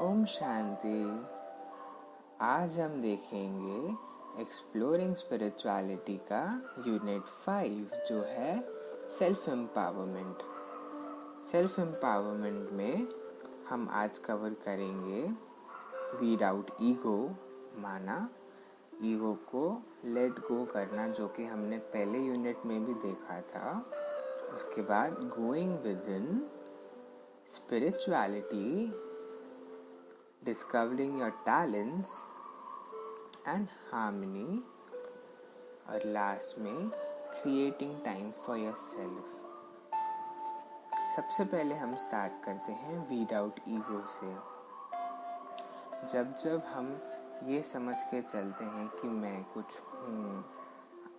ओम शांति। आज हम देखेंगे एक्सप्लोरिंग स्पिरिचुअलिटी का यूनिट 5 जो है सेल्फ एम्पावरमेंट। सेल्फ एम्पावरमेंट में हम आज कवर करेंगे वीड आउट ईगो, माना ईगो को लेट गो करना, जो कि हमने पहले यूनिट में भी देखा था। उसके बाद going with in, spirituality, discovering your talents and harmony, और लास्ट में creating time for yourself। सबसे पहले हम स्टार्ट करते हैं वीड आउट ईगो से। जब हम ये समझ के चलते हैं कि मैं कुछ हूँ,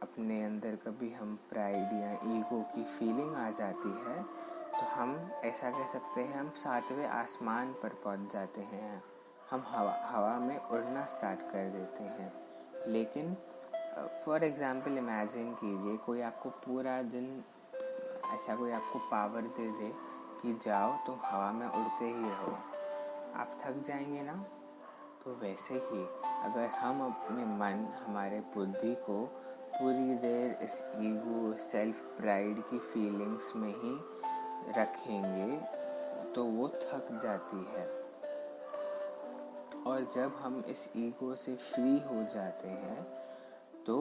अपने अंदर कभी हम प्राइड या ईगो की फीलिंग आ जाती है, तो हम ऐसा कह सकते हैं हम 7वें आसमान पर पहुँच जाते हैं। हम हवा में उड़ना स्टार्ट कर देते हैं। लेकिन फॉर एग्ज़ाम्पल इमेजिन कीजिए कोई आपको पूरा दिन ऐसा कोई आपको पावर दे दे कि जाओ तुम हवा में उड़ते ही रहो, आप थक जाएंगे ना। तो वैसे ही अगर हम अपने मन, हमारे बुद्धि को पूरी देर इस ईगो, सेल्फ प्राइड की फीलिंग्स में ही रखेंगे तो वो थक जाती है। और जब हम इस ईगो से फ्री हो जाते हैं तो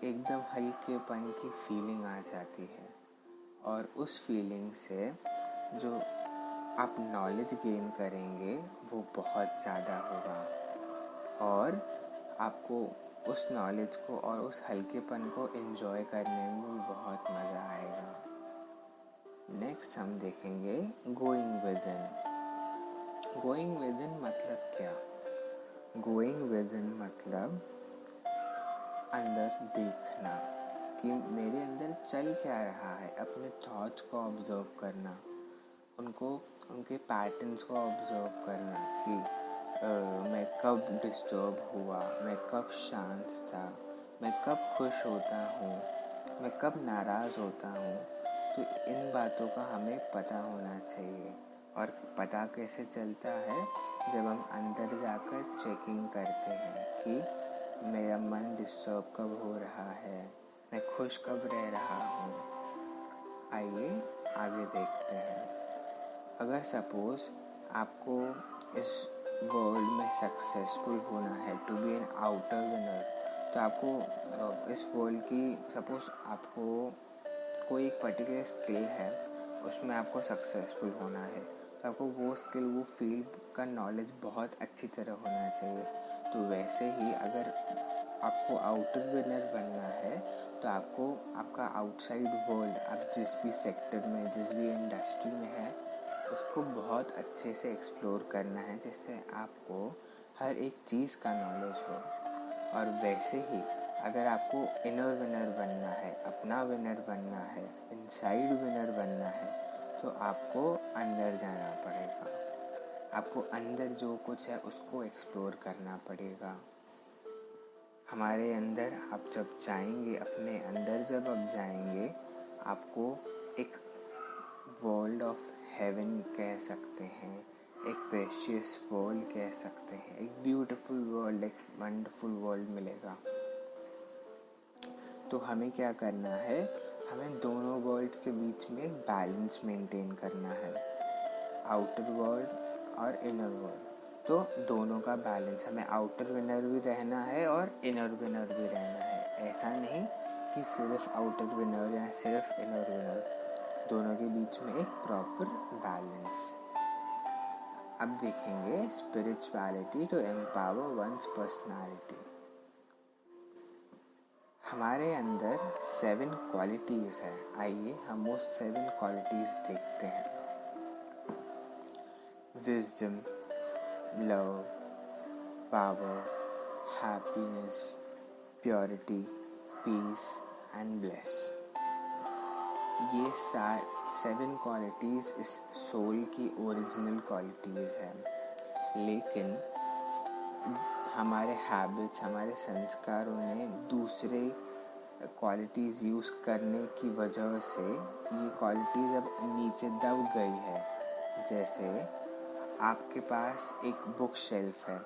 एकदम हल्केपन की फीलिंग आ जाती है, और उस फीलिंग से जो आप नॉलेज गेन करेंगे वो बहुत ज़्यादा होगा, और आपको उस नॉलेज को और उस हल्केपन को एंजॉय करने में भी बहुत मज़ा आएगा। नेक्स्ट हम देखेंगे going with in. Going with in मतलब क्या? गोइंग विद इन मतलब अंदर देखना कि मेरे अंदर चल क्या रहा है, अपने थॉट्स को ऑब्जर्व करना, उनके पैटर्न्स को ऑब्जर्व करना कि मैं कब डिस्टर्ब हुआ, मैं कब शांत था, मैं कब खुश होता हूँ, मैं कब नाराज़ होता हूँ। तो इन बातों का हमें पता होना चाहिए। और पता कैसे चलता है? जब हम अंदर जाकर चेकिंग करते हैं कि मेरा मन डिस्टर्ब कब हो रहा है, मैं खुश कब रह रहा हूँ। आइए आगे देखते हैं। अगर सपोज़ आपको इस वर्ल्ड में सक्सेसफुल होना है, to be an outer winner, तो आपको इस वर्ल्ड की, सपोज़ आपको कोई एक पर्टिकुलर स्किल है, उसमें आपको सक्सेसफुल होना है, तो आपको वो स्किल, वो फील्ड का नॉलेज बहुत अच्छी तरह होना चाहिए। तो वैसे ही अगर आपको आउटर विनर बनना है तो आपको आपका आउटसाइड वर्ल्ड, आप जिस भी सेक्टर में, जिस भी इंडस्ट्री में है, उसको बहुत अच्छे से एक्सप्लोर करना है, जिससे आपको हर एक चीज़ का नॉलेज हो। और वैसे ही अगर आपको इनर विनर बनना है, अपना विनर बनना है, इनसाइड विनर बनना है, तो आपको अंदर जाना पड़ेगा। आपको अंदर जो कुछ है उसको एक्सप्लोर करना पड़ेगा। हमारे अंदर आप जब जाएंगे, अपने अंदर जब आप जाएंगे, आपको एक वर्ल्ड ऑफ हेवन कह सकते हैं, एक प्रेशियस वर्ल्ड कह सकते हैं, एक ब्यूटीफुल वर्ल्ड, एक वंडरफुल वर्ल्ड मिलेगा। तो हमें क्या करना है? हमें दोनों वर्ल्ड्स के बीच में एक बैलेंस मेंटेन करना है, आउटर वर्ल्ड और इनर वर्ल्ड। तो दोनों का बैलेंस, हमें आउटर विनर भी रहना है और इनर विनर भी रहना है। ऐसा नहीं कि सिर्फ आउटर विनर या सिर्फ इनर विनर, दोनों के बीच में एक प्रॉपर बैलेंस। अब देखेंगे spirituality to empower one's personality. हमारे अंदर 7 क्वालिटीज़ हैं। आइए हम वो 7 क्वालिटीज़ देखते हैं। Wisdom, love, power, happiness, purity, peace and bless. ये 7 क्वालिटीज़ इस सोल की ओरिजिनल क्वालिटीज़ हैं। लेकिन हमारे हैबिट्स, हमारे संस्कारों ने दूसरे क्वालिटीज़ यूज़ करने की वजह से ये क्वालिटीज़ अब नीचे दब गई है। जैसे आपके पास एक बुक शेल्फ है,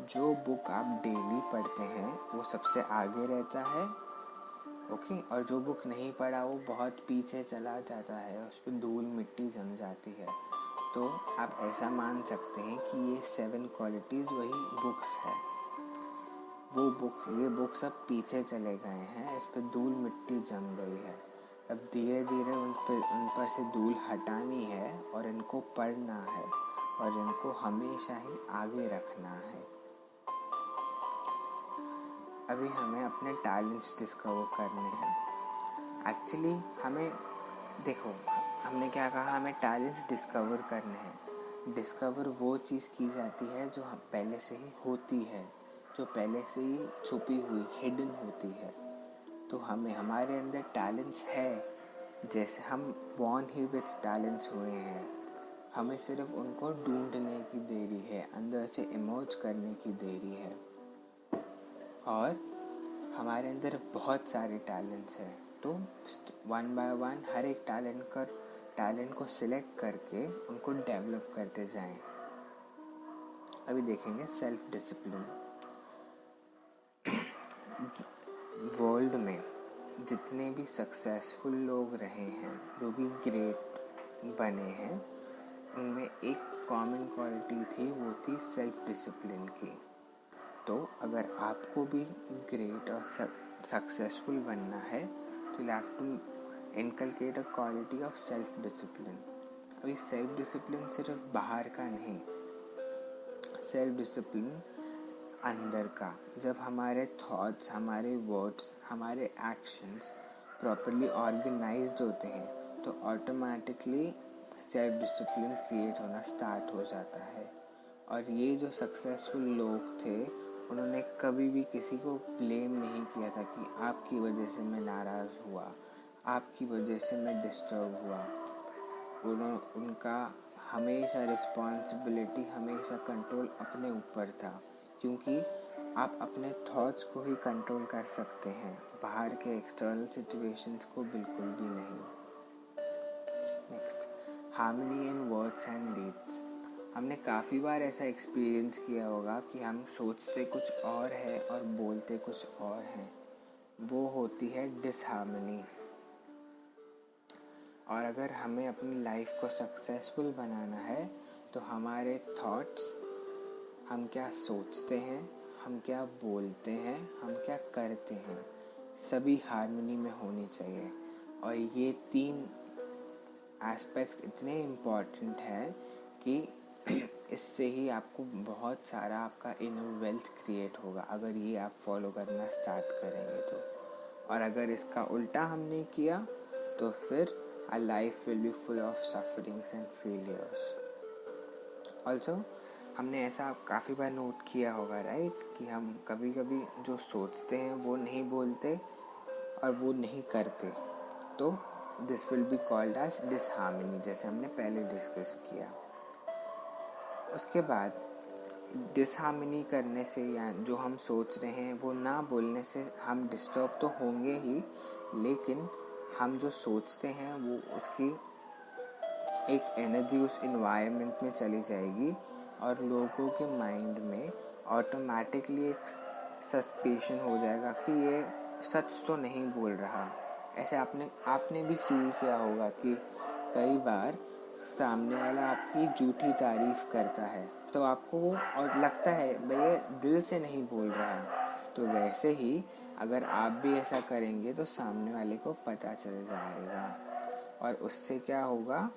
जो बुक आप डेली पढ़ते हैं वो सबसे आगे रहता है, ओके, और जो बुक नहीं पढ़ा वो बहुत पीछे चला जाता है, उस पर धूल मिट्टी जम जाती है। तो आप ऐसा मान सकते हैं कि ये 7 क्वालिटीज़ वही बुक्स है। ये बुक सब पीछे चले गए हैं, इस पर धूल मिट्टी जम गई है। अब धीरे धीरे उन पर से धूल हटानी है और इनको पढ़ना है और इनको हमेशा ही आगे रखना है। अभी हमें अपने टैलेंट्स डिस्कवर करने हैं। एक्चुअली हमें देखो, हमने क्या कहा, हमें टैलेंट्स डिस्कवर करने हैं। डिस्कवर वो चीज़ की जाती है जो हम पहले से ही होती है, जो पहले से ही छुपी हुई हिडन होती है। तो हमें हमारे अंदर टैलेंट्स है, जैसे हम बॉर्न ही विथ टैलेंट्स हुए हैं, हमें सिर्फ उनको ढूंढने की देरी है, अंदर से इमर्ज करने की देरी है। और हमारे अंदर बहुत सारे टैलेंट्स हैं, तो 1 बाय 1 हर एक टैलेंट को सिलेक्ट करके उनको डेवलप करते जाएं। अभी देखेंगे सेल्फ डिसिप्लिन। वर्ल्ड में जितने भी सक्सेसफुल लोग रहे हैं, जो भी ग्रेट बने हैं, उनमें एक कॉमन क्वालिटी थी, वो थी सेल्फ डिसिप्लिन की। तो अगर आपको भी ग्रेट और सक्सेसफुल बनना है तो you have to inculcate a quality of self discipline. अभी सेल्फ डिसिप्लिन सिर्फ बाहर का नहीं, सेल्फ डिसिप्लिन अंदर का। जब हमारे थॉट्स, हमारे वर्ड्स, हमारे एक्शंस प्रॉपरली ऑर्गेनाइज्ड होते हैं तो ऑटोमेटिकली सेल्फ डिसिप्लिन क्रिएट होना स्टार्ट हो जाता है। और ये जो सक्सेसफुल लोग थे, उन्होंने कभी भी किसी को ब्लेम नहीं किया था कि आपकी वजह से मैं नाराज़ हुआ, आपकी वजह से मैं डिस्टर्ब हुआ। उनका हमेशा रिस्पॉन्सिबिलिटी, हमेशा कंट्रोल अपने ऊपर था, क्योंकि आप अपने थॉट्स को ही कंट्रोल कर सकते हैं, बाहर के एक्सटर्नल सिचुएशंस को बिल्कुल भी नहीं। Next, harmony in words and deeds. हमने काफ़ी बार ऐसा एक्सपीरियंस किया होगा कि हम सोचते कुछ और है और बोलते कुछ और हैं, वो होती है डिसहार्मनी। और अगर हमें अपनी लाइफ को सक्सेसफुल बनाना है तो हमारे थॉट्स, हम क्या सोचते हैं, हम क्या बोलते हैं, हम क्या करते हैं, सभी हार्मनी में होनी चाहिए। और ये 3 एस्पेक्ट्स इतने इम्पॉर्टेंट हैं कि इससे ही आपको बहुत सारा आपका इनर वेल्थ क्रिएट होगा, अगर ये आप फॉलो करना स्टार्ट करेंगे तो। और अगर इसका उल्टा हमने किया तो फिर our life will be full of sufferings and failures. Also हमने ऐसा काफ़ी बार नोट किया होगा, राइट, कि हम कभी कभी जो सोचते हैं वो नहीं बोलते और वो नहीं करते, तो this will be called as disharmony, जैसे हमने पहले डिस्कस किया। उसके बाद डिसहार्मनी करने से या जो हम सोच रहे हैं वो ना बोलने से हम डिस्टर्ब तो होंगे ही, लेकिन हम जो सोचते हैं वो उसकी एक एनर्जी उस इन्वायरमेंट में चली जाएगी और लोगों के माइंड में ऑटोमेटिकली एक सस्पेशन हो जाएगा कि ये सच तो नहीं बोल रहा। ऐसे आपने भी फील किया होगा कि कई बार सामने वाला आपकी झूठी तारीफ करता है तो आपको वो और लगता है भाई ये दिल से नहीं बोल रहा। तो वैसे ही अगर आप भी ऐसा करेंगे तो सामने वाले को पता चल जाएगा और उससे क्या होगा,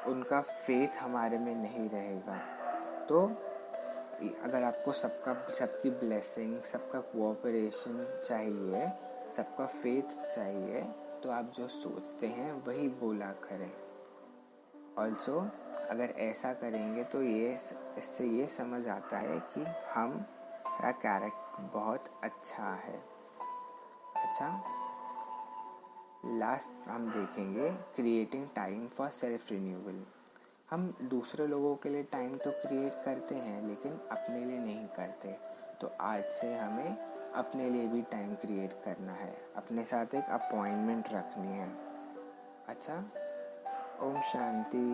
उनका फेथ हमारे में नहीं रहेगा। तो अगर आपको सबकी ब्लेसिंग, सबका कोऑपरेशन चाहिए, सबका फेथ चाहिए, तो आप जो सोचते हैं वही बोला करें। ऑल्सो अगर ऐसा करेंगे तो इससे ये समझ आता है कि हमारा कैरेक्टर बहुत अच्छा है। अच्छा, लास्ट हम देखेंगे creating time for self renewal. हम दूसरे लोगों के लिए टाइम तो क्रिएट करते हैं लेकिन अपने लिए नहीं करते, तो आज से हमें अपने लिए भी टाइम क्रिएट करना है, अपने साथ एक अपॉइंटमेंट रखनी है। अच्छा, ओम शांति।